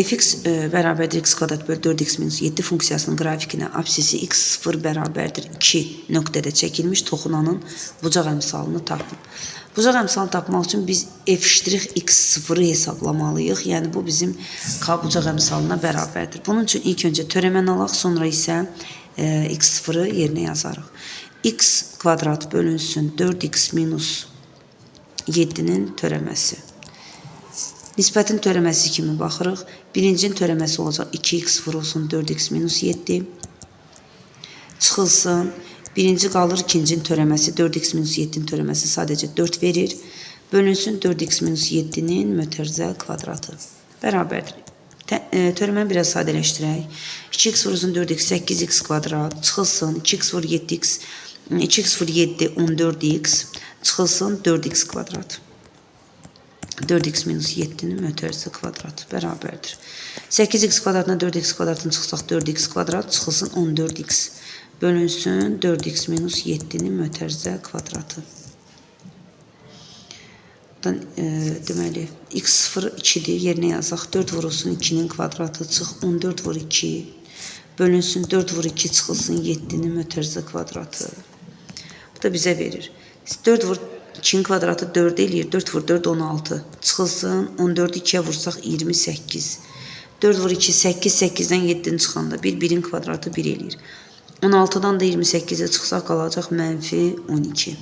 fx bərabərdir x kvadrat bölü 4x minus 7 funksiyasının grafikinə absisi x0 bərabərdir 2 nöqtədə çəkilmiş toxunanın bucaq əmsalını tapın. Bucaq əmsalını tapmaq üçün biz f'(x0'ı hesablamalıyıq. Yəni bu bizim k bucaq əmsalına bərabərdir. Bunun üçün ilk öncə törəməni alaq, sonra isə x0'ı yerinə yazarıq. X kvadrat bölünsün 4x minus 7'nin törəməsi. Nisbətin törəməsi kimi baxırıq. Birincinin törəməsi olacaq 2x vurulsun 4x minus 7. Çıxılsın. Birinci qalır, ikincinin törəməsi 4x minus 7'nin törəməsi sadəcə 4 verir. Bölünsün 4x minus 7'nin mötərizə kvadratı. Bərabərdir. Törəməni biraz sadələşdirək. 2x vurulsun 4x 8x kvadrat. Çıxılsın 2x vur 7x 2x vur 7 14x. Çıxılsın 4x kvadrat. 4x minus 7'nin mötərizə kvadratı bərabərdir. 8x kvadratına 4x kvadratını çıxsaq 4x kvadrat, çıxılsın 14x. Bölünsün 4x minus 7'nin mötərizə kvadratı. Deməli, x0 2'dir, yerinə yazaq. 4 vurulsun 2'nin kvadratı, çıx 14 vur 2. Bölünsün 4 vur 2, çıxılsın 7'nin mötərizə kvadratı. Bu da bizə verir. 4 vur 2'nin kvadratı 4 eləyir. 4 vur 4 16. Çıxılsın 14'ü 2'yə vursaq 28. 4 vur 2 8. 8'dən 7'nin çıxanda 1'in kvadratı 1 eləyir. 16'dan da 28'ə çıxsaq qalacaq mənfi 12.